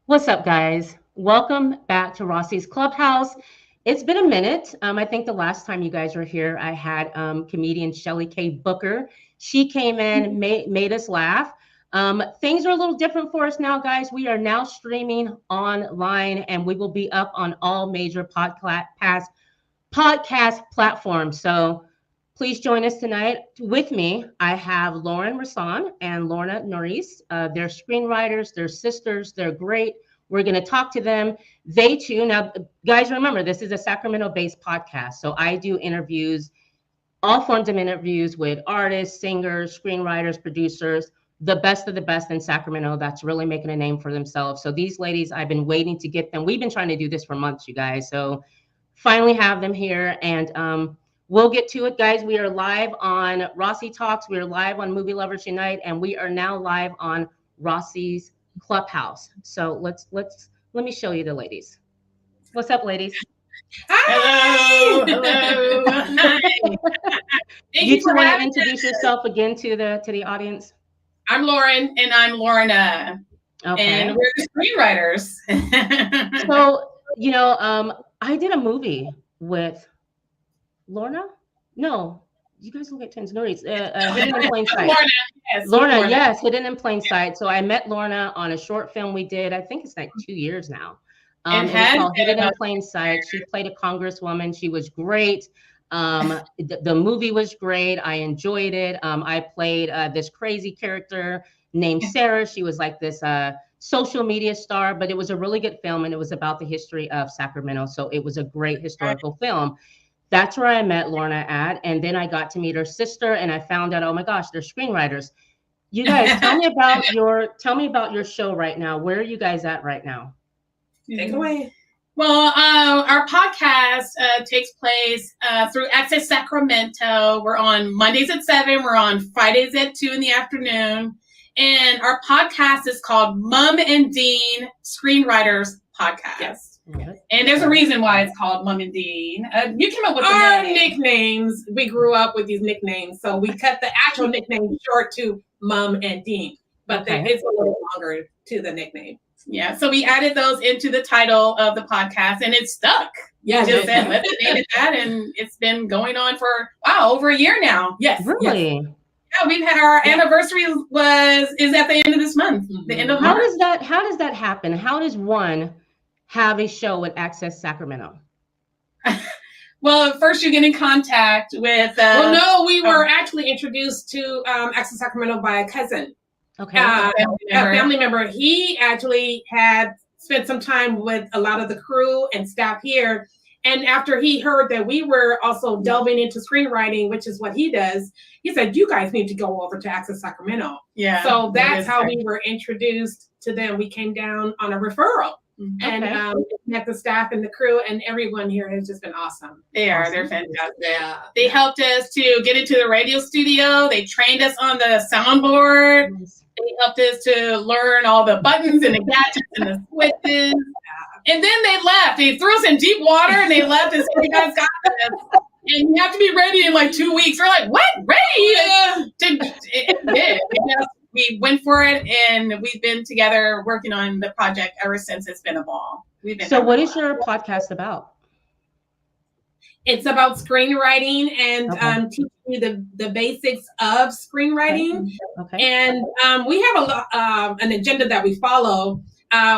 What's up, guys? Welcome back to Rossi's Clubhouse. It's been a minute. I think the last time you guys were here, I had comedian Shelly K. Booker. She came in, made us laugh. Things are a little different for us now, guys. We are now streaming online, and we will be up on all major podcast platforms. So please join us tonight. With me, I have Rosson and Lorna Norrise. They're screenwriters, they're sisters, they're great. We're going to talk to them. They too. Now, guys, remember, this is a Sacramento-based podcast. So I do interviews, all forms of interviews with artists, singers, screenwriters, producers, the best of the best in Sacramento that's really making a name for themselves. So these ladies, I've been waiting to get them. We've been trying to do this for months, you guys. So finally have them here. And we'll get to it, guys. We are live on Rossi Talks. We are live on Movie Lovers Unite. And we are now live on Rossi's Clubhouse. So let me show you the ladies. What's up, ladies? Hi. Hello. Hi. You two want to introduce yourself again to the audience? I'm Lauren and I'm Lorna. Okay. And we're the screenwriters. So, I did a movie with Lorna. No, you guys look at twins. Norrise. Hidden in Plain Sight. Lorna, yes, Hidden in Plain Sight. So I met Lorna on a short film we did. I think it's like 2 years now. It was called Hidden in Plain Sight. She played a congresswoman. She was great. The movie was great. I enjoyed it. I played this crazy character named Sarah. She was like this social media star, but it was a really good film, and it was about the history of Sacramento. So it was a great historical film. That's where I met Lorna at. And then I got to meet her sister, and I found out, oh my gosh, they're screenwriters. You guys, tell me about your show right now. Where are you guys at right now? Take it away. Well, our podcast takes place through Access Sacramento. We're on Mondays at 7. We're on Fridays at 2 in the afternoon. And our podcast is called Mom and Dean Screenwriters Podcast. Yes. And there's a reason why it's called Mom and Dean. You came up with our nicknames. We grew up with these nicknames, so we cut the actual nickname short to Mom and Dean. But it's a little longer to the nickname. Yeah, so we added those into the title of the podcast, and it stuck. Yeah, just said, let's name it that, and it's been going on for over a year now. Yes, really. Yes. Yeah, we've had our anniversary is at the end of this month. The end of March. How does that happen? How does one have a show with Access Sacramento? Well, first you get in contact with. We were actually introduced to Access Sacramento by a cousin. Okay. A family member. He actually had spent some time with a lot of the crew and staff here. And after he heard that we were also delving into screenwriting, which is what he does, he said, you guys need to go over to Access Sacramento. Yeah. So that's how we were introduced to them. We came down on a referral. And met the staff and the crew, and everyone here has just been awesome. They're fantastic. Yeah. They helped us to get into the radio studio. They trained us on the soundboard. They helped us to learn all the buttons and the gadgets and the switches. And then they left. They threw us in deep water and they left and said, you guys got this. And you have to be ready in like 2 weeks. We're like, what? Ready? We went for it, and we've been together working on the project ever since. It's been a ball. So what is your podcast about? It's about screenwriting and teaching you the basics of screenwriting. Okay. And we have an agenda that we follow.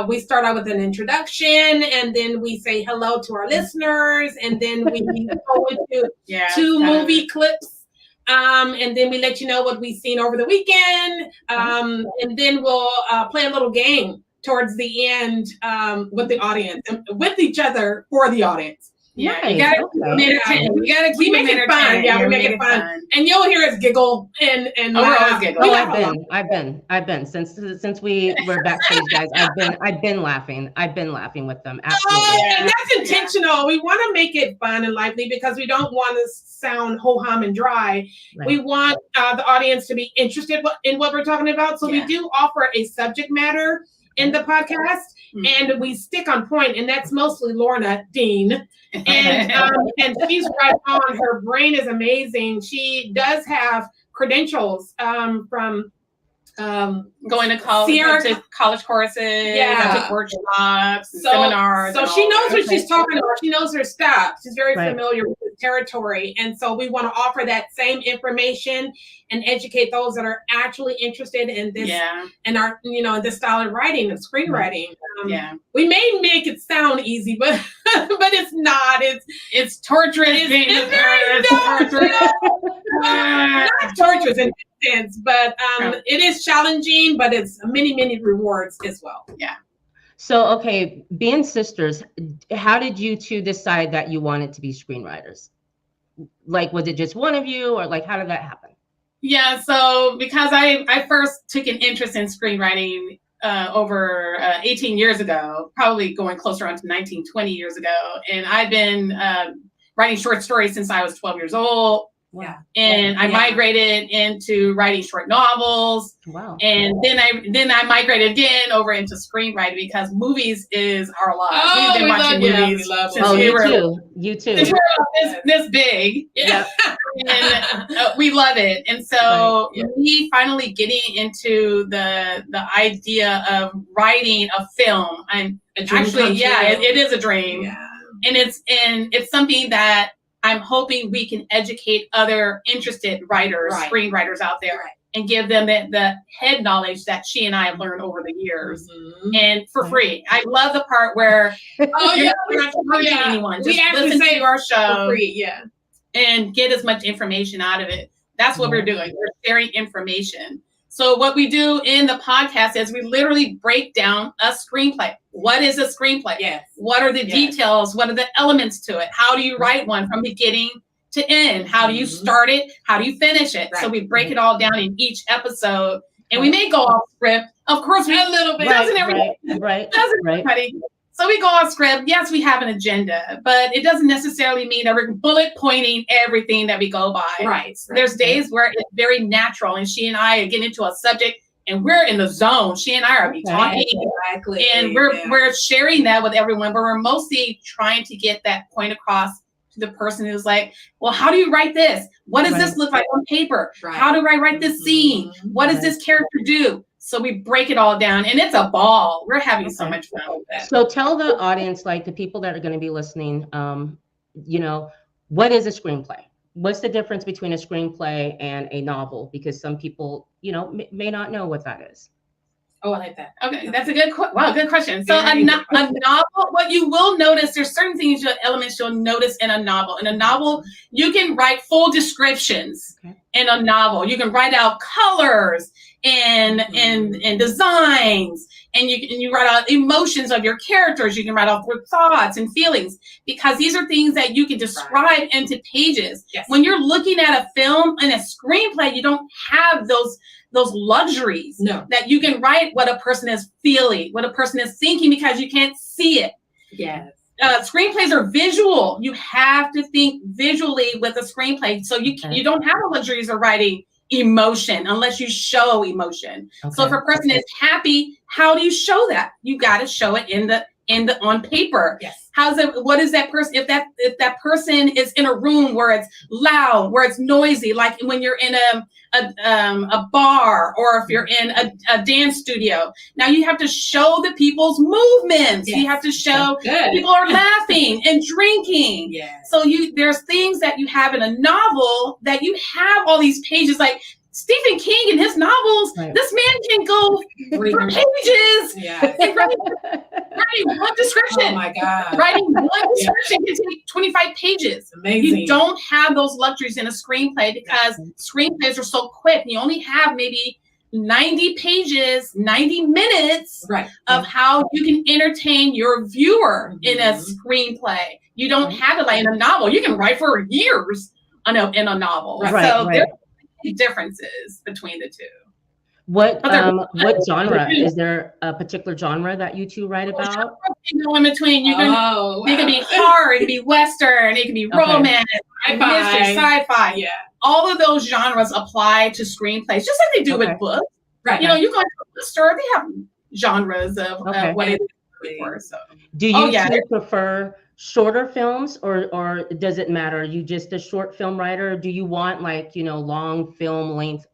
We start out with an introduction, and then we say hello to our listeners, and then we go into 2 movie clips. And then we let you know what we've seen over the weekend. And then we'll play a little game towards the end with the audience, and with each other for the audience. Yeah, you gotta keep it fun. Yeah, we make it fun, and you'll hear us giggle and laugh. I've been since we were backstage, guys. I've been laughing. I've been laughing with them. Absolutely, and that's intentional. We want to make it fun and lively because we don't want to sound ho-hum and dry. Right. We want the audience to be interested in what we're talking about. So we do offer a subject matter in the podcast, and we stick on point, and that's mostly Lorna Dean. And she's right on. Her brain is amazing. She does have credentials from Going to college, to college courses, I took workshops, seminars. So she knows what she's talking about. She knows her stuff. She's very familiar with the territory. And so we want to offer that same information and educate those that are actually interested in this and are, this style of writing, of screenwriting. We may make it sound easy, but but it's not. It's torturous. It's very torturous. Not torturous in sense, but it is challenging, but it's many rewards as well. Yeah. So, okay, being sisters, how did you two decide that you wanted to be screenwriters? Like, was it just one of you, or like, how did that happen? Yeah, so because I first took an interest in screenwriting over 18 years ago, probably going closer on to 19, 20 years ago. And I've been writing short stories since I was 12 years old. Wow. And I migrated into writing short novels. Wow. And then I migrated again over into screenwriting because movies is our lives. Oh, We've been watching movies since you too. You too. Since we're this big. Yeah. And we love it. And so me finally getting into the idea of writing a film. I'm actually, it is a dream. Yeah. And it's something that I'm hoping we can educate other interested writers, screenwriters out there, and give them the head knowledge that she and I have learned over the years, and for free. I love the part where you're not charging anyone. Just listen to our show for free, and get as much information out of it. That's what we're doing. We're sharing information. So what we do in the podcast is we literally break down a screenplay. What is a screenplay? Yes. What are the details? What are the elements to it? How do you write one from beginning to end? How do you start it? How do you finish it? Right. So we break it all down in each episode. And we may go off script. Of course, we a little bit. Doesn't everybody? So we go off script. Yes, we have an agenda, but it doesn't necessarily mean that we're bullet pointing everything that we go by. Right. There's days where it's very natural, and she and I get into a subject, and we're in the zone. She and I are talking, and we're sharing that with everyone. But we're mostly trying to get that point across to the person who's like, "Well, how do you write this? What does this look like on paper? How do I write this scene? What does this character do?" So we break it all down, and it's a ball. We're having so much fun with that. So tell the audience, like the people that are going to be listening, what is a screenplay? What's the difference between a screenplay and a novel? Because some people, may not know what that is. Oh, I like that. Okay, that's a good question. So a novel, what you will notice, there's certain elements you'll notice in a novel. In a novel, you can write full descriptions in a novel. You can write out colors and designs, and you write out emotions of your characters. You can write out their thoughts and feelings, because these are things that you can describe into pages. Yes. When you're looking at a film and a screenplay, you don't have those luxuries that you can write what a person is feeling, what a person is thinking, because you can't see it. Yes. Screenplays are visual. You have to think visually with a screenplay. So you don't have the luxuries of writing emotion unless you show emotion. So if a person is happy, how do you show that? You got to show it on paper. Yes. What is that person, if that person is in a room where it's loud, where it's noisy, like when you're in a bar, or if you're in a dance studio, now you have to show the people's movements. You have to show people are laughing and drinking. So there's things that you have in a novel that you have all these pages, like Stephen King in his novels, this man can go for pages and writing one description. Oh my God. Writing one description can take 25 pages. Amazing. You don't have those luxuries in a screenplay, because screenplays are so quick. You only have maybe 90 pages, 90 minutes of how you can entertain your viewer in a screenplay. You don't have it like in a novel. You can write for years in a novel. There's differences between the two. What genre? Is there a particular genre that you two write about? In between, it can be horror, it can be Western, it can be romance, mystery, sci-fi. Yeah, all of those genres apply to screenplays, just like they do with books. Right. You go into a bookstore, they have genres of what it is for. So, do you two prefer shorter films, or does it matter? Are you just a short film writer? Or do you want long film length,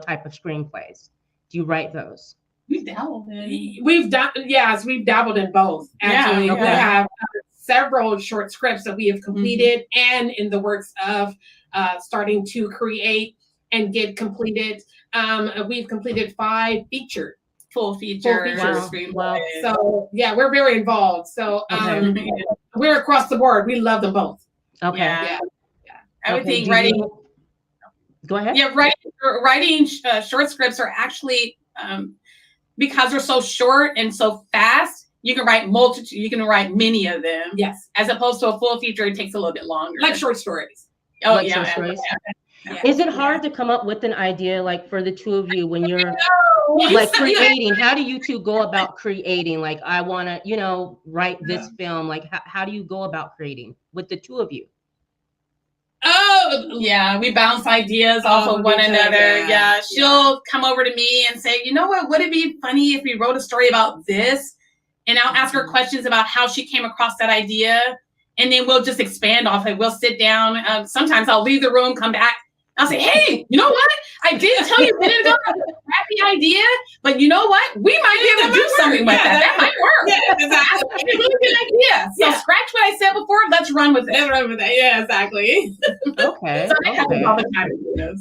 type of screenplays? Do you write those? We've dabbled in. We've dabbled in both. Actually, Yeah, we have several short scripts that we have completed, and in the works of starting to create and get completed. We've completed 5 full feature screenplays. Wow. So yeah, we're very involved. So we're across the board. We love them both. Okay. Yeah. I would think writing. Go ahead. Yeah, writing short scripts are actually because they're so short and so fast. You can write You can write many of them. Yes. As opposed to a full feature, it takes a little bit longer. Like short stories. Oh, like short stories. Is it hard to come up with an idea, like for the two of you, when you're like creating? How do you two go about creating? Like, I want to, write this film. Like, how do you go about creating with the two of you? Oh, yeah, we bounce ideas off of one another. Yeah, she'll come over to me and say, you know what, would it be funny if we wrote a story about this? And I'll ask her questions about how she came across that idea. And then we'll just expand off it. We'll sit down. Sometimes I'll leave the room, come back. I'll say, hey, you know what? I did tell you a minute ago that's a crappy idea, but you know what? We might be able to do something with that. That might work. Yeah, exactly. That's a really good idea. So scratch what I said before. Let's run with it. Let's run with it. Yeah, exactly. Okay. So that happens all the time.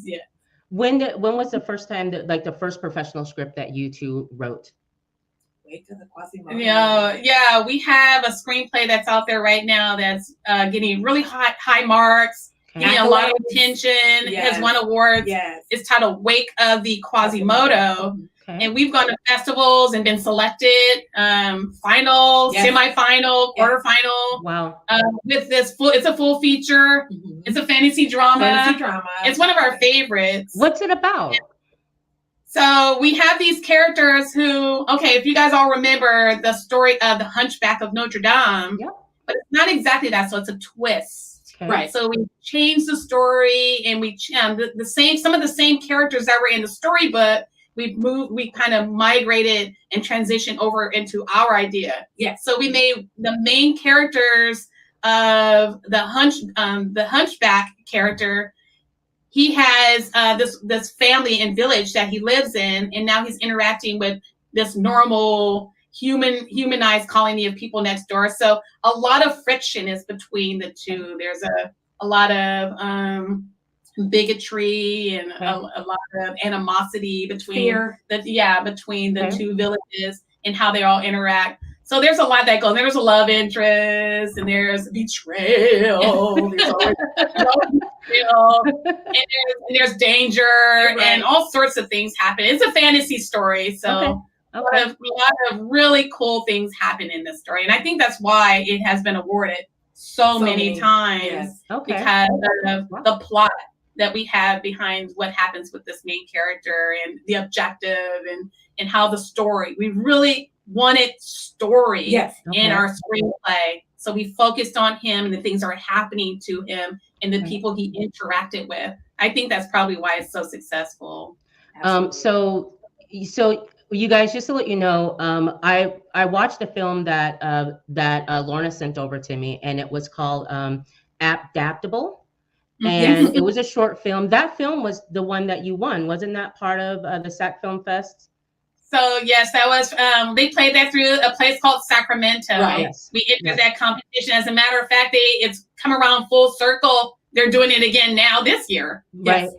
Yeah. When was the first time that, like, the first professional script that you two wrote? Yeah, we have a screenplay that's out there right now that's getting really high marks, getting a lot of attention, has won awards. Yes. It's titled Wake of the Quasimodo. Okay. And we've gone to festivals and been selected, final, semi-final, quarterfinal. Wow. With this it's a full feature. Mm-hmm. It's a fantasy drama. It's one of our favorites. What's it about? So we have these characters who, if you guys all remember the story of the Hunchback of Notre Dame, but it's not exactly that. So it's a twist, right? So we changed the story, and we some of the same characters that were in the storybook. We kind of migrated and transitioned over into our idea. Yeah. So we made the main characters of the Hunchback character. He has this family and village that he lives in, and now he's interacting with this normal humanized colony of people next door. So a lot of friction is between the two. There's a lot of bigotry and a lot of animosity between between the two villages and how they all interact. So there's a lot that goes. There's a love interest, and there's betrayal. And there's danger, and all sorts of things happen. It's a fantasy story, so a lot of really cool things happen in this story, and I think that's why it has been awarded so many times because of the plot that we have behind what happens with this main character and the objective and how the story. We really wanted story in our screenplay. So we focused on him and the things that are happening to him and the people he interacted with. I think that's probably why it's so successful. So you guys, just to let you know, I watched a film that Lorna sent over to me, and it was called Adaptable. And it was a short film. That film was the one that you won. Wasn't that part of the SAC Film Fest? So yes, that was, they played that through a place called Sacramento. Right. Yes. We entered that competition. As a matter of fact, it's come around full circle. They're doing it again now this year. Right.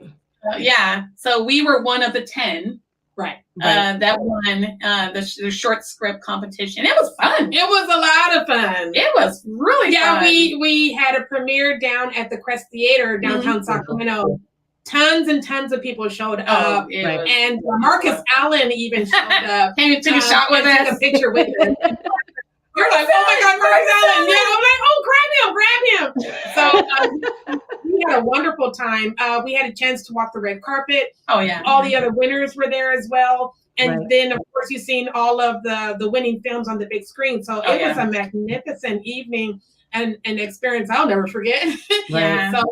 Yes. So we were one of the 10. Right. That won the short script competition. It was fun. It was a lot of fun. It was really fun. We had a premiere down at the Crest Theater downtown Sacramento. Tons and tons of people showed up, and Marcus Allen even showed up. Came and took a shot with us, took a picture with us. You're like, oh my God, Marcus Allen! Yeah, I'm like, oh, grab him. So we had a wonderful time. We had a chance to walk the red carpet. Oh yeah, all the other winners were there as well, and then of course you've seen all of the winning films on the big screen. So it was a magnificent evening. And an experience I'll never forget. Yeah. So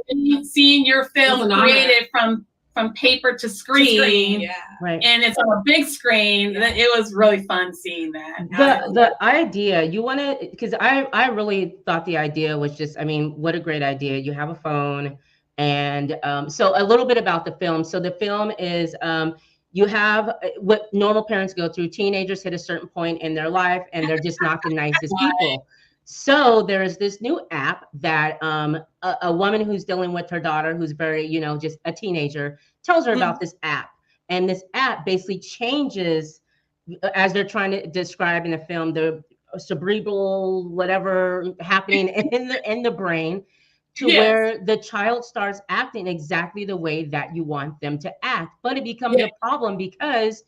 seeing your film created from paper to screen. Yeah. Right. And it's on a big screen. Yeah. It was really fun seeing that. The idea, you want to, because I really thought the idea was just, I mean, what a great idea. You have a phone. And so a little bit about the film. So the film is, you have what normal parents go through. Teenagers hit a certain point in their life and they're just not the nicest people. So there is this new app that a woman who's dealing with her daughter, who's very, you know, just a teenager, tells her about this app. And this app basically changes, as they're trying to describe in the film, the cerebral whatever happening in the brain, to where the child starts acting exactly the way that you want them to act. But it becomes a problem because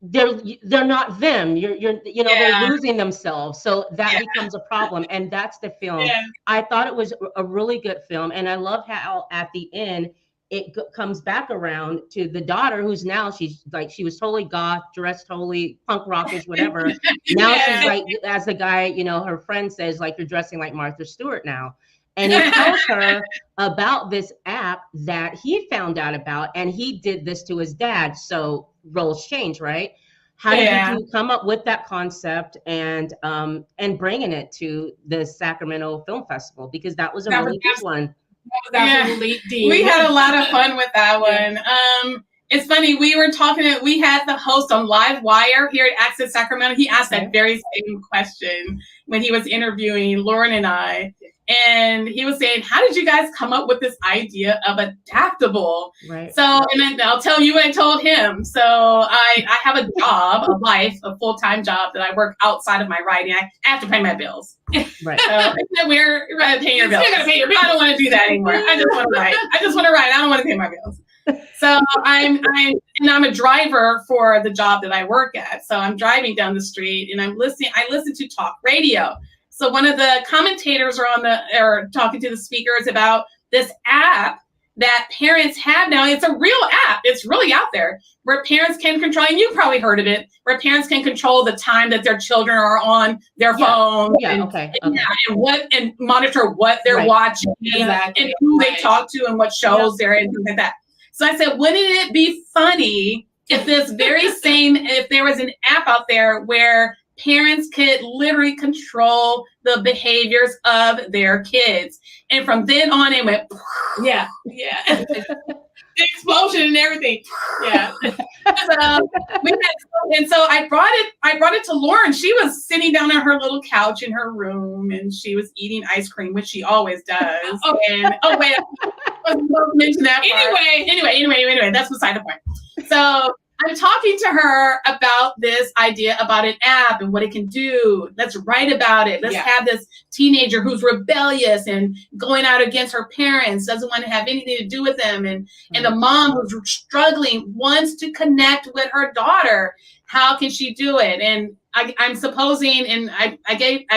they're not them. They're losing themselves. So that becomes a problem. And that's the film. I thought it was a really good film. And I love how at the end it comes back around to the daughter, who's now, she's like, she was totally goth, dressed totally punk rockish, whatever. Now she's like, as the guy, you know, her friend says, like, you're dressing like Martha Stewart now. And he tells her about this app that he found out about, and he did this to his dad. So roles change, right? How did you come up with that concept and bringing it to the Sacramento Film Festival? Because that was a really good one. We had a lot of fun with that one. It's funny, we had the host on Live Wire here at Access Sacramento. He asked that very same question when he was interviewing Lorna and I. And he was saying, how did you guys come up with this idea of adaptable? Right. So, and then I'll tell you what I told him. So I have a job, a life, a full-time job that I work outside of my writing. I have to pay my bills. Right. So we're going to pay your bills. You're going to pay your bills. I don't want to do that anymore. I just want to write. I don't want to pay my bills. So I'm a driver for the job that I work at. So I'm driving down the street and I listen to talk radio. So one of the commentators are talking to the speakers about this app that parents have now. It's a real app. It's really out there where parents can control, and you've probably heard of it, where parents can control the time that their children are on their phone and monitor what they're watching and who they talk to and what shows they're in, things like that. So I said, wouldn't it be funny if if there was an app out there where parents could literally control the behaviors of their kids? And from then on, it went, the explosion and everything. So I brought it to Lauren. She was sitting down on her little couch in her room, and she was eating ice cream, which she always does. I wasn't mention that part. Anyway, that's beside the point. So I'm talking to her about this idea about an app and what it can do. Let's write about it. Let's have this teenager who's rebellious and going out against her parents, doesn't want to have anything to do with them. And the mom who's struggling wants to connect with her daughter. How can she do it? And I'm supposing, and I gave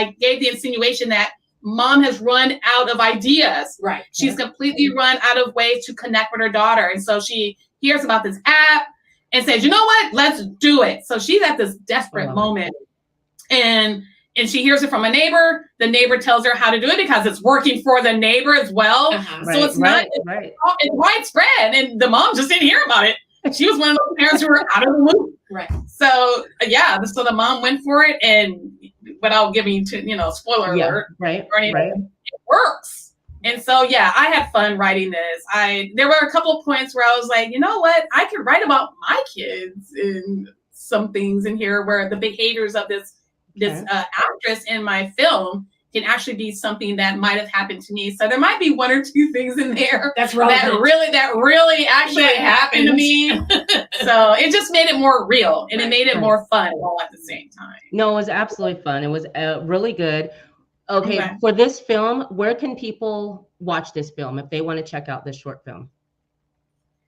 the insinuation that mom has run out of ideas. Right. She's completely run out of ways to connect with her daughter. And so she hears about this app and says, you know what, let's do it. So she's at this desperate moment. And she hears it from a neighbor. The neighbor tells her how to do it because it's working for the neighbor as well. So it's widespread. And the mom just didn't hear about it. She was one of those parents who were out of the loop. Right. So so the mom went for it, and without giving spoiler alert or anything, it works. And so, I had fun writing this. There were a couple of points where I was like, you know what? I could write about my kids and some things in here where the behaviors of this actress in my film can actually be something that might have happened to me. So there might be one or two things in there that really actually happened to me. So it just made it more real, and it made it more fun all at the same time. No, it was absolutely fun. It was really good. Okay, for this film, where can people watch this film if they want to check out this short film?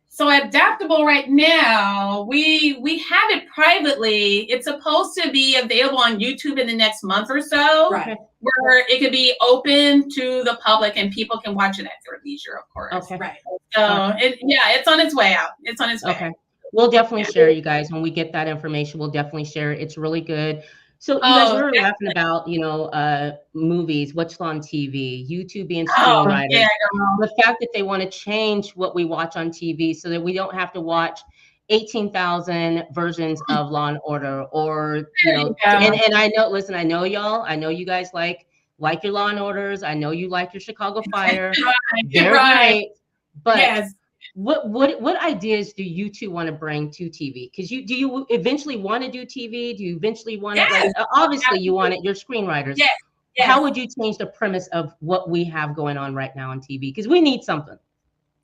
So Adaptable right now, we have it privately. It's supposed to be available on YouTube in the next month or so, where it could be open to the public and people can watch it at their leisure, of course. Okay. Right. So it's on its way out. It's on its way. Okay. We'll definitely share, you guys. When we get that information, we'll definitely share it. It's really good. So you guys were laughing about, movies, what's on TV, YouTube being screenwriters. The fact that they want to change what we watch on TV so that we don't have to watch 18,000 versions of Law and Order, or and I know y'all, I know you guys like your Law and Orders. I know you like your Chicago Fire. They're right. But What ideas do you two want to bring to TV? Because do you eventually want to do TV? Do you eventually want to, like, obviously you want it, you're screenwriters. Yes. Yes. How would you change the premise of what we have going on right now on TV? Because we need something.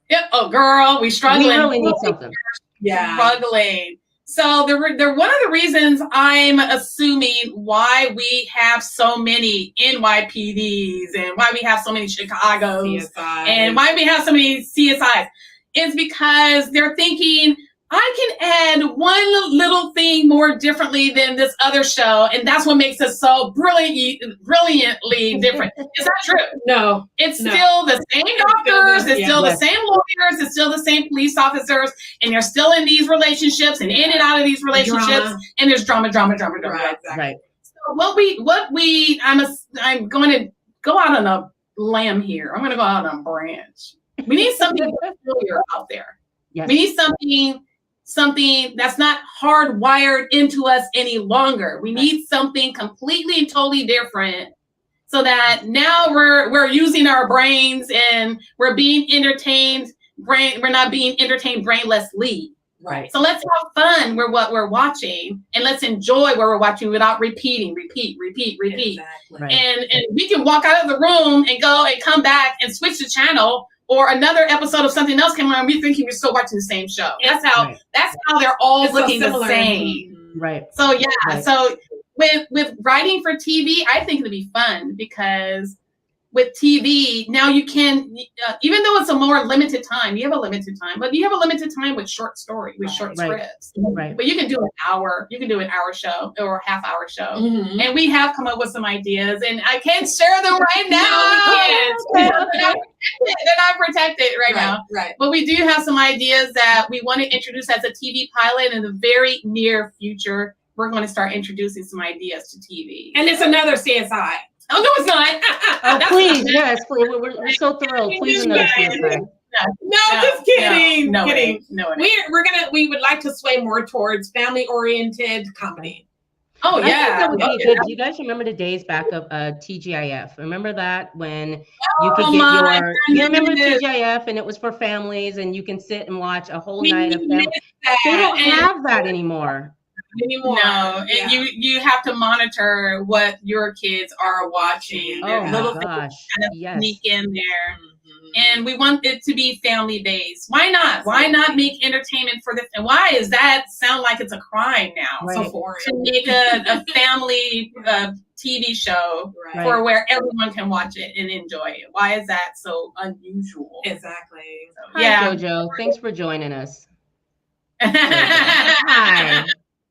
Yep. Oh, girl, we struggling. We really need something. Yeah. Struggling. So they're one of the reasons I'm assuming why we have so many NYPDs and why we have so many Chicagos and why we have so many CSIs is because they're thinking, I can add one little thing more differently than this other show, and that's what makes us so brilliantly different. Is that true? No. It's still the same doctors, it's still the same lawyers, it's still the same police officers, and they're still in these relationships and in and out of these relationships, and there's drama. Right, exactly. Right. So I'm going to go out on a limb here. I'm going to go out on a branch. We need something familiar out there. Yes. We need something that's not hardwired into us any longer. We need something completely and totally different so that now we're using our brains and we're being entertained. We're not being entertained brainlessly. Right. So let's have fun with what we're watching and let's enjoy what we're watching without repeating. Exactly. Right. And we can walk out of the room and go and come back and switch the channel, or another episode of something else came on, we thinking we're still watching the same show. That's how they're all looking the same. Right. So so with writing for TV, I think it'll be fun because with TV, now you can, even though it's a more limited time, you have a limited time, but you have a limited time with short story, with short scripts. Right. But you can do an hour show or a half-hour show. Mm-hmm. And we have come up with some ideas, and I can't share them right now. They're not protected right now. Right. But we do have some ideas that we want to introduce as a TV pilot in the very near future. We're going to start introducing some ideas to TV. And it's another CSI. Oh, no, it's not. Oh, please, yes, please. We're so thrilled. Please, another CSI. No, just kidding. No, kidding. No, we would like to sway more towards family-oriented comedy. Oh, I think that would be good. Do you guys remember the days back of TGIF? Remember that when you could get you remember TGIF and it was for families and you can sit and watch a whole night of them. They don't have that anymore. No, and you have to monitor what your kids are watching. Oh my little gosh. Kind of sneak in there. And we want it to be family based. Why not? Why not make entertainment for this? And why does that sound like it's a crime now? Right. So to make a family TV show for where everyone can watch it and enjoy it. Why is that so unusual? Exactly. So, Hi, JoJo. Thanks for joining us. Hi.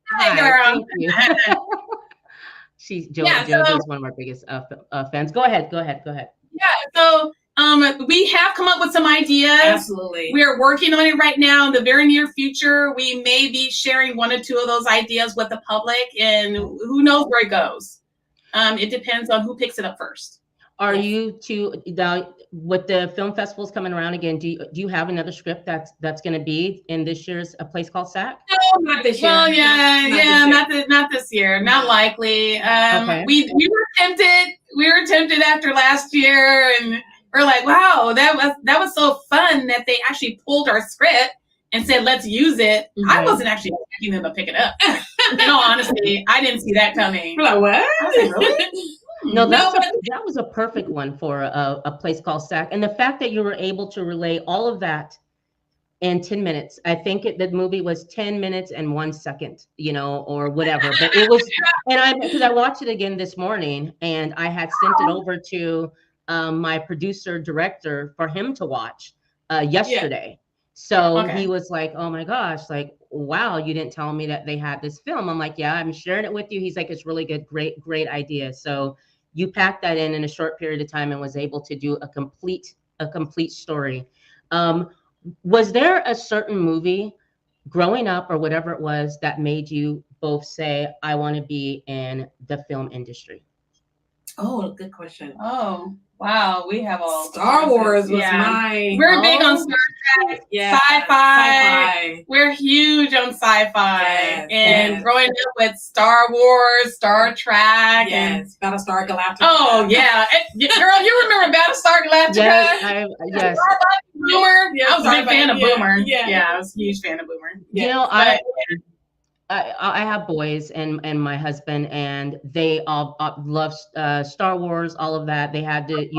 Hi, girl. Thank you. JoJo's one of our biggest fans. Go ahead. Yeah. So we have come up with some ideas. Absolutely. We are working on it right now. In the very near future, we may be sharing one or two of those ideas with the public, and who knows where it goes. It depends on who picks it up first. Are you two with the film festivals coming around again? Do you have another script that's going to be in this year's A Place Called SAC? No, not this year. Well, not this year. Not likely. Okay. We were tempted. We were tempted after last year, and we're like, wow, that was so fun that they actually pulled our script and said, let's use it. Mm-hmm. I wasn't actually expecting them to pick it up. In all honesty, I didn't see that coming. We're like, what? I was like, really? No, that was a perfect one for a Place Called SAC. And the fact that you were able to relay all of that in 10 minutes. I think the movie was 10 minutes and 1 second, or whatever. But it was, because I watched it again this morning and I had sent it over to my producer director for him to watch yesterday. Yeah. So he was like, oh my gosh, like, wow, you didn't tell me that they had this film. I'm like, yeah, I'm sharing it with you. He's like, it's really good. Great idea. So you packed that in a short period of time and was able to do a complete story. Was there a certain movie growing up or whatever it was that made you both say, I want to be in the film industry? Oh, good question. Oh, wow. We have all Star Wars was my. We're big on Star Trek, sci-fi. We're huge on sci-fi. And growing up with Star Wars, Star Trek. Yes, Battlestar Galactica. Oh, yeah. Girl, you remember Battlestar Galactica? Yes, yes. Boomer. Yes, I was a big fan of Boomer. Yeah. I was a huge fan of Boomer. You know, I have boys and my husband, and they all love Star Wars, all of that. They had to.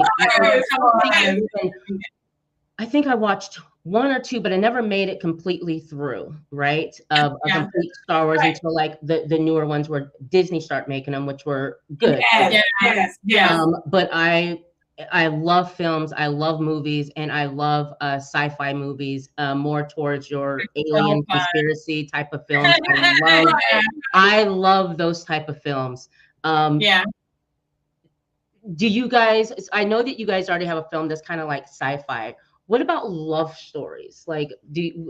I think I watched one or two, but I never made it completely through, right? Of a complete Star Wars until like the newer ones where Disney started making them, which were good. Yes. But I love films, I love movies, and I love sci-fi movies, more towards your alien conspiracy type of films. I love those type of films. Do you guys, I know that you guys already have a film that's kind of like sci-fi. What about love stories? Like, do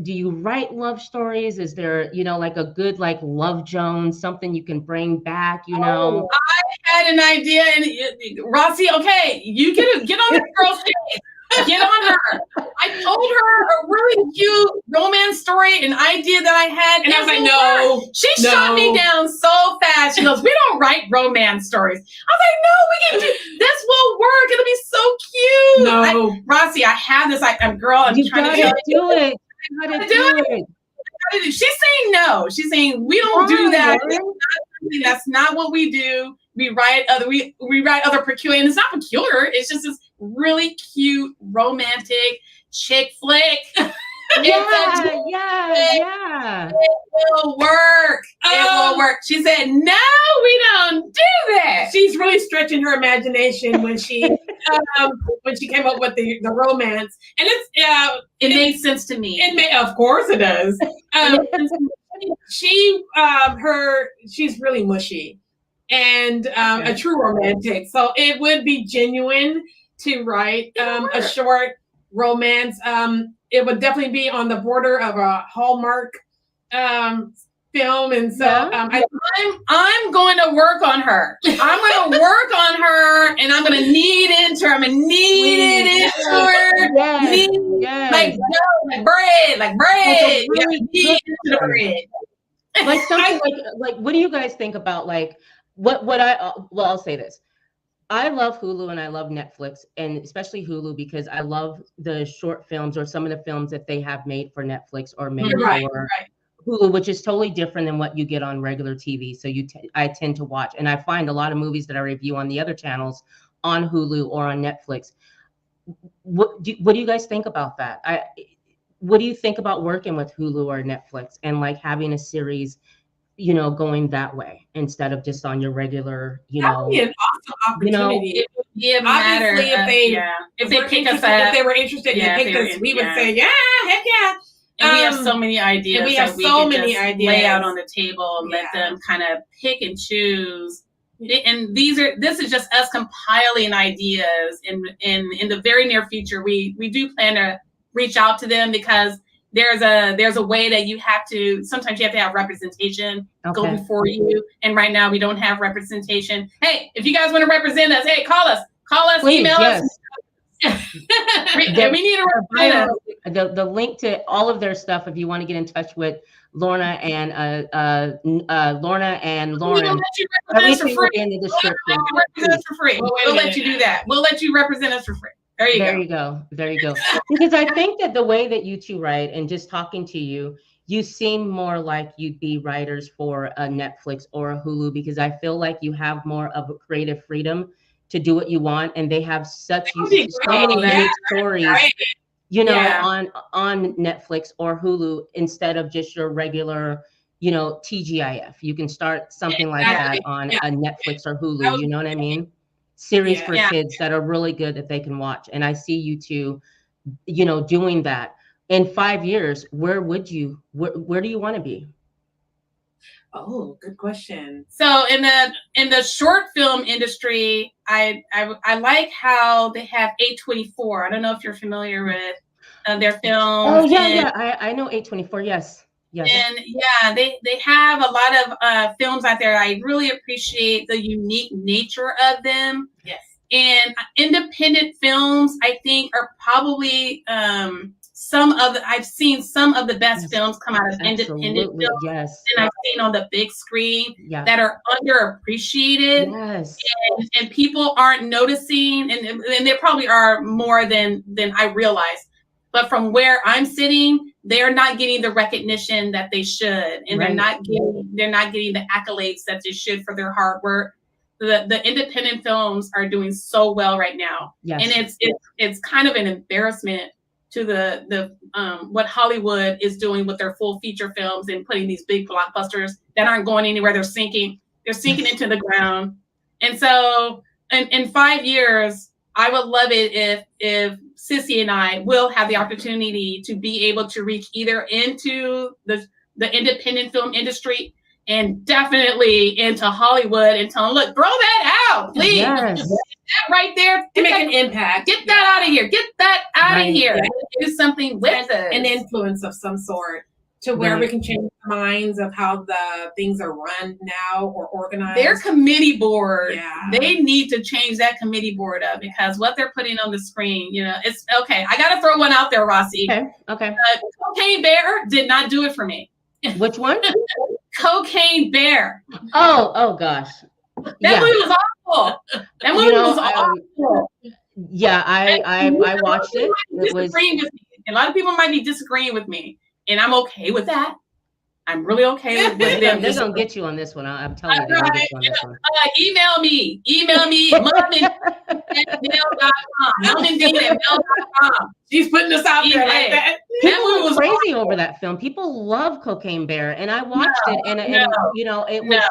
you write love stories? Is there, like a good, like Love Jones, something you can bring back, I had an idea, and Rossi, okay, you get on this girl's case. Get on her. I told her a really cute romance story, an idea that I had. And I was like, no. She shut me down so fast. She goes, we don't write romance stories. I was like, no, we can do this. Will work. It'll be so cute. No. Rossi, I have this. Girl, I'm trying to do it. You gotta do it. She's saying no. She's saying we don't do that. That's not what we do. We write other peculiar, and it's not peculiar. It's just this really cute romantic chick flick. Yeah. It will work. It will work. She said, no, we don't do that. She's really stretching her imagination when she came up with the romance, and it made sense to me. Of course it does. She's really mushy and a true romantic, so it would be genuine to write a short romance. It would definitely be on the border of a Hallmark film, and so I'm going to work on her. I'm going to work on her, and I'm going to knead into her. I'm going to knead it into her. Like bread. Knead into the bread. Like something like what do you guys think about like I'll say this. I love Hulu and I love Netflix, and especially Hulu, because I love the short films or some of the films that they have made for Netflix or made for Hulu, which is totally different than what you get on regular TV. So I tend to watch, and I find a lot of movies that I review on the other channels on Hulu or on Netflix. What do you guys think about that? What do you think about working with Hulu or Netflix and like having a series, going that way instead of just on your regular, That would be an awesome opportunity. Obviously, if they pick us up, if they were interested and picked us, we would say, yeah, heck yeah. And we have so many ideas. And we have so many ideas. Lay out on the table and let them kind of pick and choose. And this is just us compiling ideas. In the very near future, we do plan to reach out to them, because there's a way that sometimes you have to have representation go before you. And right now we don't have representation. Hey, if you guys want to represent us, hey, call us, please, email us. We need a representative. The link to all of their stuff, if you want to get in touch with Lorna and Lauren, everything will be in the description. Represent us for free. We'll let you do that. We'll let you represent us for free. There you go. Because I think that the way that you two write, and just talking to you, you seem more like you'd be writers for a Netflix or a Hulu, because I feel like you have more of a creative freedom to do what you want, and they have so many unique stories, on Netflix or Hulu instead of just your regular, TGIF. You can start something like that on a Netflix or Hulu. You know what I mean? Series for kids that are really good that they can watch. And I see you two, doing that. In 5 years, where do you want to be? Oh, good question. So in the short film industry, I like how they have A24. I don't know if you're familiar with their films. Oh yeah, I know A24. Yes. Yes. And yeah, they have a lot of films out there. I really appreciate the unique nature of them. Yes. And independent films, I think, are probably I've seen some of the best films come out of independent films. Yes. And I've seen on the big screen that are underappreciated. Yes. And people aren't noticing, and there probably are more than I realize. But from where I'm sitting, they're not getting the recognition that they should, and they're not getting the accolades that they should for their hard work. The independent films are doing so well right now, and it's kind of an embarrassment to the what Hollywood is doing with their full feature films and putting these big blockbusters that aren't going anywhere. They're sinking into the ground. And so in 5 years, I would love it if Sissy and I will have the opportunity to be able to reach either into the independent film industry and definitely into Hollywood and tell them, look, throw that out, please. Yes. That right there to make an impact. Get that out of here. Get that out of here. Do something with it. An influence of some sort to where we can change the minds of how the things are run now or organized. Their committee board, they need to change that committee board up, because what they're putting on the screen, it's okay. I got to throw one out there, Rossi. Okay. Cocaine Bear did not do it for me. Which one? Cocaine Bear. Oh gosh. That movie was awful. That movie was awful. Yeah, I watched it. A lot of people might be disagreeing with me, and I'm okay with that. I'm really okay with them. They're gonna get you on this one. I'm telling you, they're gonna get you on this one. Email me, mom@mail.com. mom@mail.com. She's putting us out there like that. People was crazy over that film. People love Cocaine Bear, and I watched it, and it was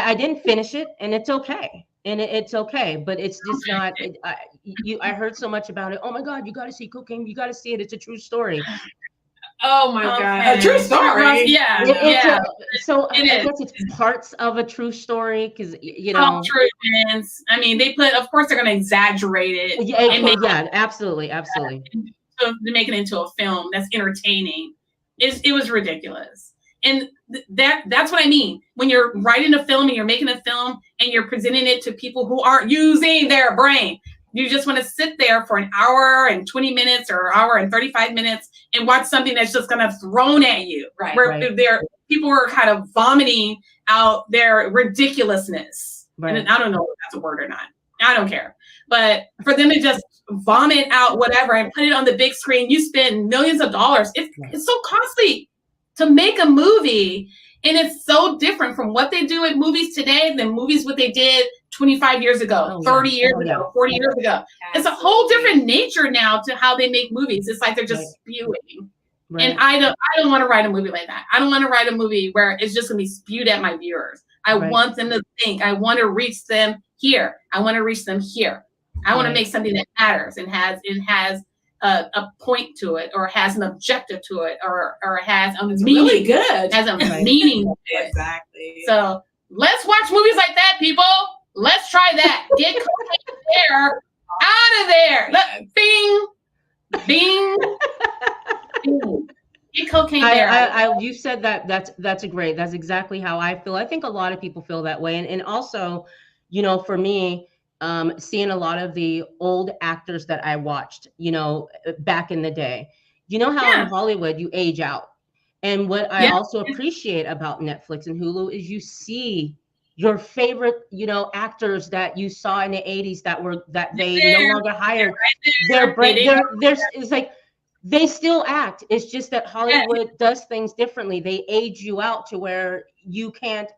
I didn't finish it, and it's okay. And it's okay, but it's just not. I heard so much about it. Oh my God, you got to see Cocaine. You got to see it. It's a true story. Oh my God, a true story. Yeah. So I guess it's parts of a true story, because true events. I mean, of course, they're going to exaggerate it. Yeah, absolutely. To make it into a film that's entertaining, it was ridiculous. And that's what I mean. When you're writing a film and you're making a film and you're presenting it to people who aren't using their brain, you just want to sit there for an hour and 20 minutes or an hour and 35 minutes and watch something that's just kind of thrown at you. People are kind of vomiting out their ridiculousness. Right. And I don't know if that's a word or not. I don't care. But for them to just vomit out whatever and put it on the big screen, you spend millions of dollars. It's so costly to make a movie, and it's so different from what they do at movies today than movies what they did 25 years ago, 30 years ago, 40 years ago. It's a whole different nature now to how they make movies. It's like they're just spewing. Right. And I don't want to write a movie like that. I don't want to write a movie where it's just going to be spewed at my viewers. I want them to think. I want to reach them here. I want to reach them here. I want to make something that matters and has a point to it, or has an objective to it, or has a meaning. Really good. Has a meaning to it. Exactly. So let's watch movies like that, people. Let's try that. Get Cocaine Bear out of there. Bing, bing, bing. Get Cocaine Bear. You said that's great. That's exactly how I feel. I think a lot of people feel that way, and also, for me, seeing a lot of the old actors that I watched, back in the day, how in Hollywood you age out. And what I also appreciate about Netflix and Hulu is you see your favorite, actors that you saw in the 80s that they no longer hired. It's like they still act. It's just that Hollywood does things differently. They age you out to where you can't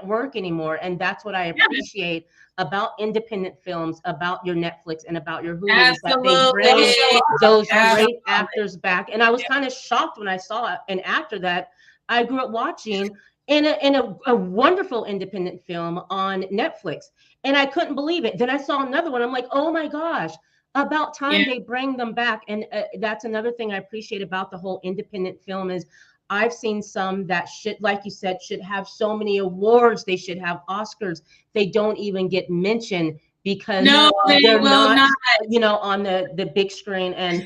work anymore. And that's what I appreciate about independent films, about your Netflix and about your Hulu, is that they bring those great actors back. And I was kind of shocked when I saw an actor that I grew up watching in a wonderful independent film on Netflix. And I couldn't believe it. Then I saw another one. I'm like, oh my gosh, about time they bring them back. And that's another thing I appreciate about the whole independent film is I've seen some that like you said, should have so many awards. They should have Oscars. They don't even get mentioned because they're not, on the big screen. And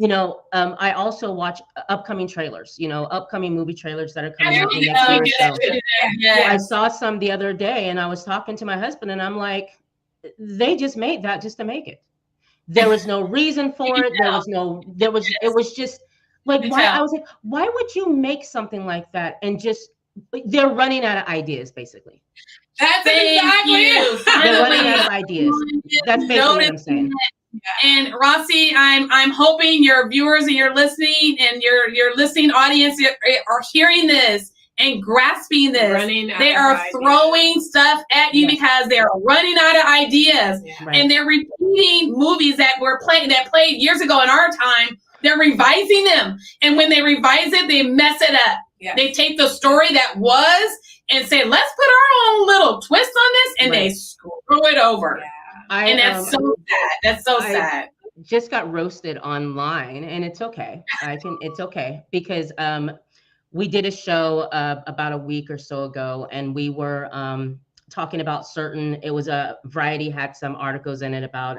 I also watch upcoming trailers, upcoming movie trailers that are coming out in the next year or so. I saw some the other day, and I was talking to my husband, and I'm like, they just made that just to make it. There was no reason for it. It was just like, why? I was like, why would you make something like that? And just, they're running out of ideas, basically. That's exactly it. They're running out of ideas. That's basically what I'm saying. And Rossi, I'm hoping your viewers and your listening audience are hearing this and grasping this. They are throwing stuff at you because they are running out of ideas, and they're repeating movies that played years ago in our time. They're revising them, and when they revise it, they mess it up. They take the story that was and say, let's put our own little twist on this, and they screw it over. And that's so sad. That's so sad. Just got roasted online, and it's okay. It's okay, because we did a show about a week or so ago, and we were talking about it was a Variety had some articles in it about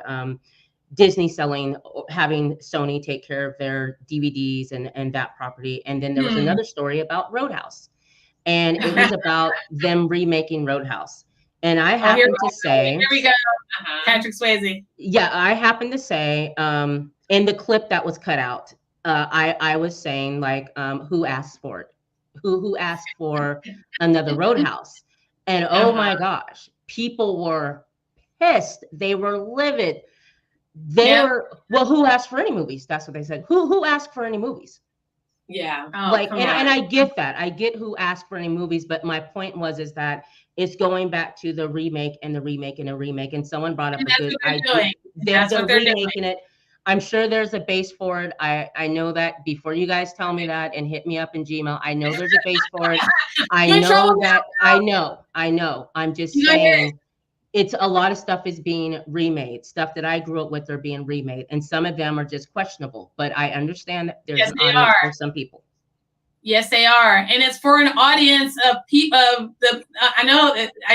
Disney having Sony take care of their DVDs and that property. And then there was another story about Roadhouse, and it was about them remaking Roadhouse. And I happen to say, here we go, Patrick Swayze. Yeah, I happen to say, in the clip that was cut out, I was saying, like, who asked for it? Who asked for another Roadhouse? And oh my gosh, people were pissed. They were livid. Well, who asked for any movies? That's what they said. Who asked for any movies? Yeah. And I get that. I get who asked for any movies, but my point is that it's going back to the remake and the remake and a remake. And someone brought up a good idea. They're remaking it. I'm sure there's a base for it. I know that. Before you guys tell me that and hit me up in Gmail, I know there's a base for it. I know. I'm just saying, it's a lot of stuff is being remade. Stuff that I grew up with are being remade, and some of them are just questionable. But I understand that there's an audience for some people. Yes, they are, and it's for an audience of people. I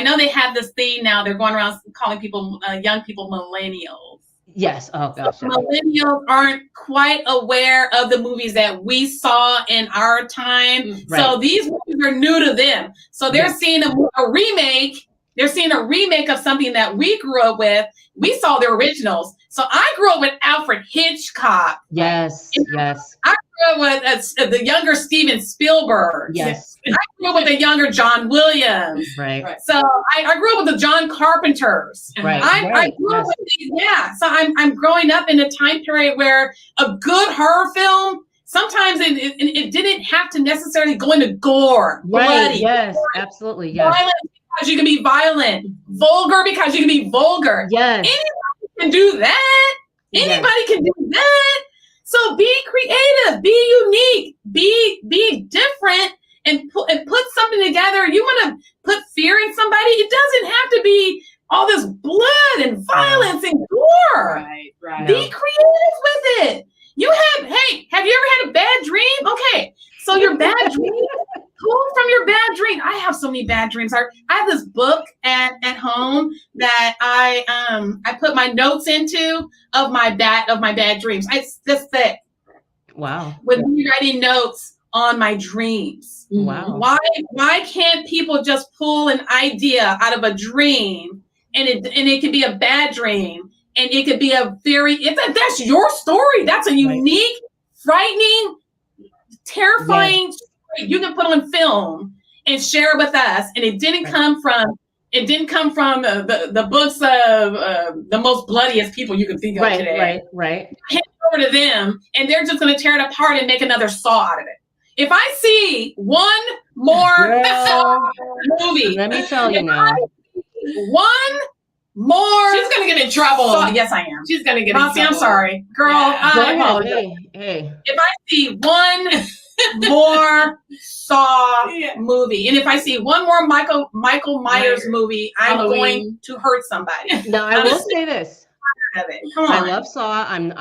know they have this thing now. They're going around calling people, young people, millennials. Yes. Oh gosh. So millennials aren't quite aware of the movies that we saw in our time. Right. So these movies are new to them. So they're seeing a remake. They're seeing a remake of something that we grew up with. We saw the originals. So I grew up with Alfred Hitchcock. Yes. Yes. I grew up with the younger Steven Spielberg. Yes. I grew up with the younger John Williams. Right. So I grew up with the John Carpenters. Right. I grew up with these. Yeah. So I'm growing up in a time period where a good horror film, sometimes it didn't have to necessarily go into gore. Right. Bloody. Yes. Absolutely. Yes. Violent because you can be violent. Vulgar because you can be vulgar. Yes. Anybody can do that. Anybody can do that. So be creative, be unique, be different, and put something together. You want to put fear in somebody? It doesn't have to be all this blood and violence and gore. Right. Be creative with it. Have you ever had a bad dream? Okay, so your bad dream, pull from your bad dream. I have so many bad dreams. I have this book at home that I put my notes into of my bad dreams. It's this thick. Wow. With me writing notes on my dreams. Wow. Why can't people just pull an idea out of a dream and it could be a bad dream? And it could be that's your story. That's a unique, frightening, terrifying story you can put on film and share with us. And it didn't come from the books of the most bloodiest people you can think of today. Right. Hand it over to them, and they're just going to tear it apart and make another Saw out of it. If I see one more Saw movie, let me tell you now. One more. She's gonna get in trouble. Yes, I am. She's gonna get in trouble. I'm sorry, girl. Yeah. I apologize. Hey. If I see one more Saw movie, and if I see one more Michael Myers movie, I'm going to hurt somebody. No, I will say this. Come on. I love Saw. I'm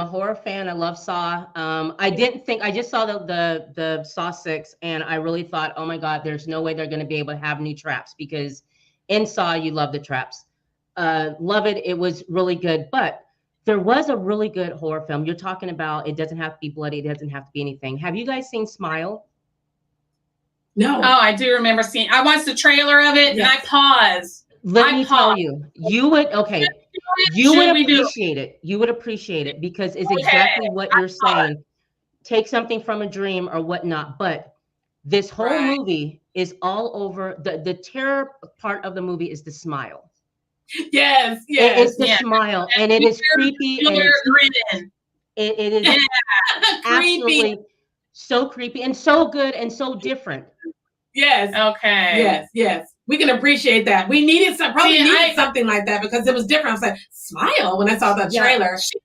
a horror fan. I love Saw. I just saw the Saw 6, and I really thought, oh my God, there's no way they're going to be able to have new traps, because in Saw you love the traps. Love it. It was really good. But There was a really good horror film. You're talking about it doesn't have to be bloody, it doesn't have to be anything. Have you guys seen Smile? No. Oh, I do remember seeing. I watched the trailer of it and I paused. Let me tell you, you would you would appreciate it. You would appreciate it because it's exactly what you're saying. Take something from a dream or whatnot, but this whole movie is all over. The terror part of the movie is the smile. Yes, it's the smile, and it is creepy, and it is absolutely so creepy and so good and so different. Yes. Okay. Yes. We can appreciate that. We needed something like that because it was different. I was like, smile when I saw that trailer. She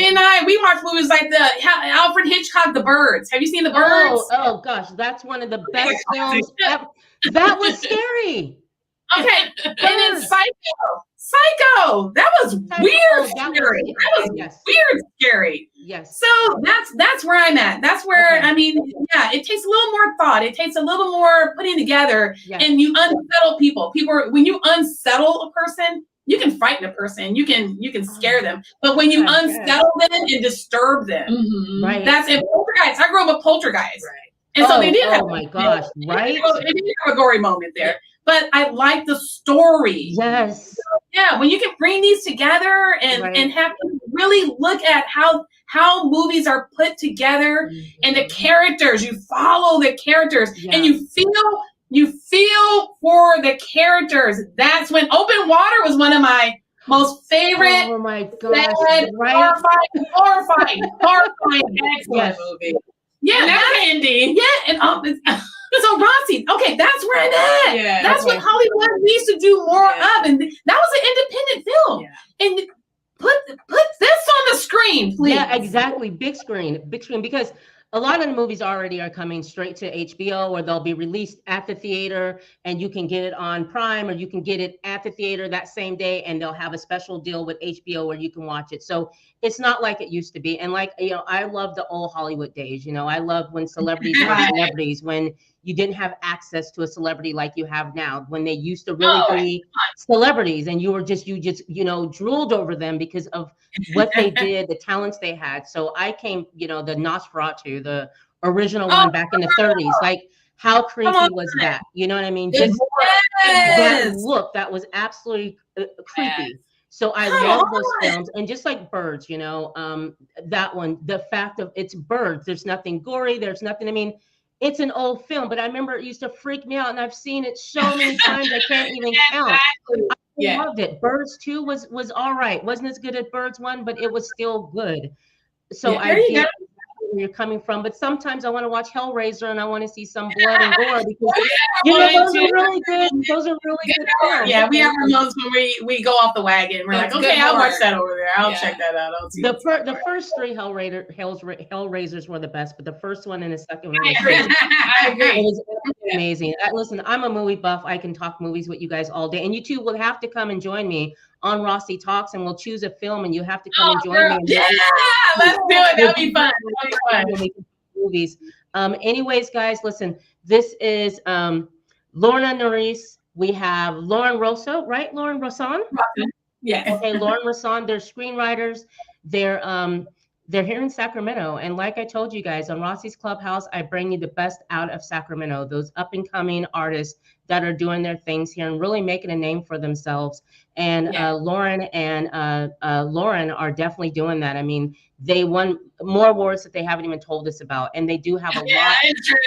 and I, we watched movies like Alfred Hitchcock, The Birds. Have you seen The Birds? Oh gosh, that's one of the best films ever. That was scary. Okay, and then Psycho. That was weird scary. That was weird scary. Yes. So that's where I'm at. That's where I mean, it takes a little more thought. It takes a little more putting together, and you unsettle people. When you unsettle a person, you can frighten a person. You can scare them. But when you unsettle them and disturb them, that's in Poltergeist. I grew up with Poltergeist, and so they did have. Oh my gosh! Right? They did have a gory moment there. But I like the story. Yes. Yeah, when you can bring these together and have to really look at how movies are put together and the characters, you follow the characters and you feel for the characters. That's when Open Water was one of my most favorite. Oh my gosh! Horrifying, excellent movie. Yeah, that's Andy. Yeah, and so Rossi, okay, that's where I'm at. Yeah, that's what Hollywood needs to do more of, and that was an independent film. Yeah. And put this on the screen, please. Yeah, exactly. Big screen, because a lot of the movies already are coming straight to HBO, or they'll be released at the theater, and you can get it on Prime, or you can get it at the theater that same day, and they'll have a special deal with HBO where you can watch it. So it's not like it used to be. And like, I love the old Hollywood days. I love when celebrities were celebrities, when you didn't have access to a celebrity like you have now, when they used to really be celebrities and you just drooled over them because of what they did, the talents they had. So I came, the Nosferatu, the original one back in the 30s, like how creepy was that? You know what I mean? Just that look, that was absolutely creepy. So I love those films. And just like Birds, that one, the fact of it's birds, there's nothing gory, there's nothing, it's an old film, but I remember it used to freak me out, and I've seen it so many times I can't even count. I loved it. Birds 2 was all right. Wasn't as good as Birds 1, but it was still good. So I get where you're coming from, but sometimes I want to watch Hellraiser and I want to see some blood and gore because those are really good. Those are really good films. Yeah, we have our moments when we go off the wagon. We're like, okay, I'll watch that over there. I'll check that out. The first 3 Hellraisers were the best, but the first one and the second one, I agree. It was amazing. Listen, I'm a movie buff. I can talk movies with you guys all day, and you two will have to come and join me on Rossi Talks, and we'll choose a film, and you have to come and join me. Yeah, let's do it. That'll be fun. Movies. Anyways, guys, listen. This is Lorna Norrise. We have Lauren Rosso, right? Lauren Rosson. Yes. Okay, Lauren Rosson. They're screenwriters. They're here in Sacramento, and like I told you guys on Rossi's Clubhouse, I bring you the best out of Sacramento. Those up and coming artists that are doing their things here and really making a name for themselves. And Lauren and Lauren are definitely doing that. They won more awards that they haven't even told us about, and they do have a lot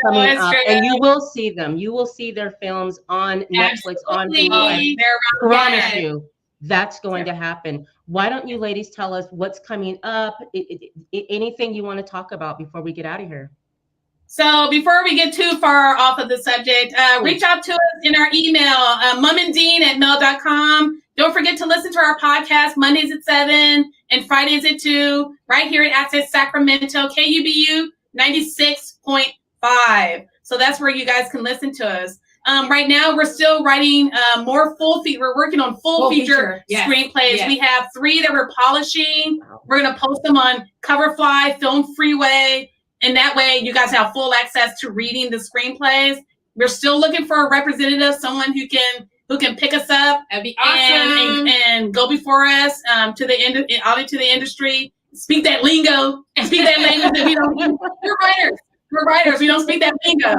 coming up. And you will see them. You will see their films on Netflix, on Hulu. I promise you, that's going to happen. Why don't you ladies tell us what's coming up? Anything you want to talk about before we get out of here? So before we get too far off of the subject, reach out to us in our email, mumanddean@mail.com. Don't forget to listen to our podcast Mondays at 7 and Fridays at 2, right here at Access Sacramento, KUBU 96.5. So that's where you guys can listen to us. Right now, we're still writing more we're working on full feature screenplays. Yes. We have 3 that we're polishing. We're going to post them on Coverfly, Film Freeway, and that way you guys have full access to reading the screenplays. We're still looking for a representative, someone who can who can pick us up. That'd be awesome. And go before us to the end, out into the industry. Speak that lingo and speak that language that we don't. We're writers. We're writers. We don't speak that lingo.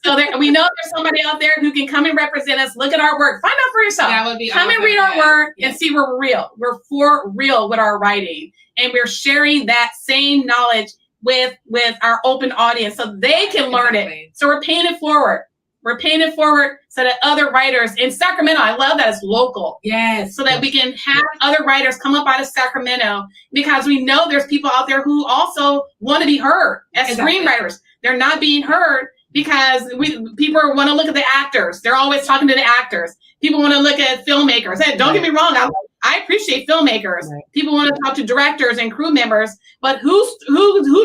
So we know there's somebody out there who can come and represent us. Look at our work. Find out for yourself. That would be come awesome. And read our work and see we're real. We're for real with our writing, and we're sharing that same knowledge with our open audience so they can learn it. So we're paying it forward. We're paying it forward so that other writers in Sacramento, I love that it's local. Yes. So that we can have other writers come up out of Sacramento, because we know there's people out there who also want to be heard as screenwriters. They're not being heard because people want to look at the actors. They're always talking to the actors. People want to look at filmmakers. Hey, don't get me wrong. I appreciate filmmakers. Right. People want to talk to directors and crew members, but who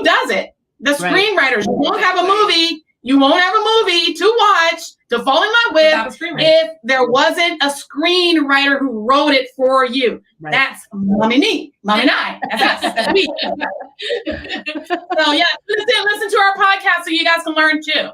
does it? The screenwriters. You won't have a movie. You won't have a movie to watch, to fall in love with, if there wasn't a screenwriter who wrote it for you. Right. That's Mommy and I. That's us. That's me. So yeah, listen to our podcast so you guys can learn too.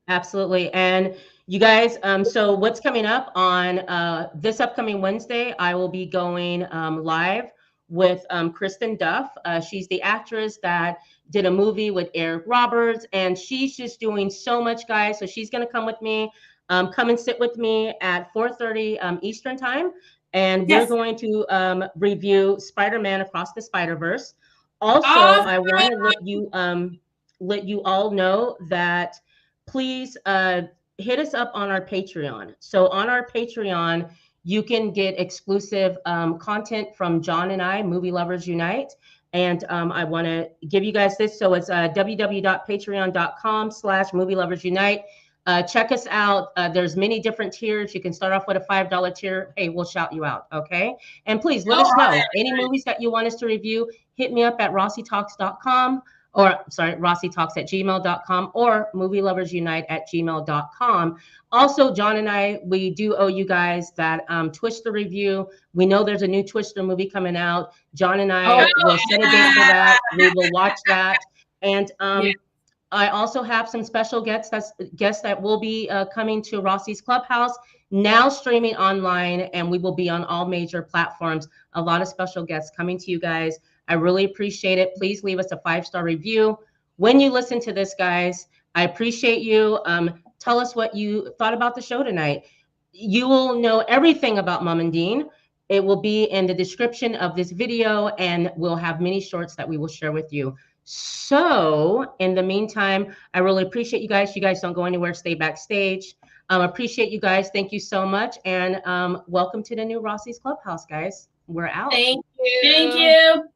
Absolutely. And you guys, so what's coming up on this upcoming Wednesday, I will be going live with Kristen Duff. She's the actress that did a movie with Eric Roberts, and she's just doing so much, guys. So she's going to come with me, come and sit with me at 4:30 Eastern time. And we're going to review Spider-Man Across the Spider-Verse. Also, I want to let you all know that please hit us up on our Patreon. So on our Patreon, you can get exclusive content from John and I, Movie Lovers Unite. And I want to give you guys this. So it's www.patreon.com/Movie Lovers Unite. Check us out. There's many different tiers. You can start off with a $5 tier. Hey, we'll shout you out. Okay. And please let us know any movies that you want us to review. Hit me up at rossitalks.com. Or sorry, rossitalks@gmail.com or movieloversunite@gmail.com. Also, John and I, we do owe you guys that Twister review. We know there's a new Twister movie coming out. John and I will set a date for that. We will watch that. And I also have some special guests that will be coming to Rossi's Clubhouse, now streaming online, and we will be on all major platforms. A lot of special guests coming to you guys. I really appreciate it. Please leave us a 5-star review. When you listen to this, guys, I appreciate you. Tell us what you thought about the show tonight. You will know everything about Mom and Dean. It will be in the description of this video, and we'll have many shorts that we will share with you. So in the meantime, I really appreciate you guys. You guys don't go anywhere. Stay backstage. Appreciate you guys. Thank you so much. And welcome to the new Rossi's Clubhouse, guys. We're out. Thank you. Thank you.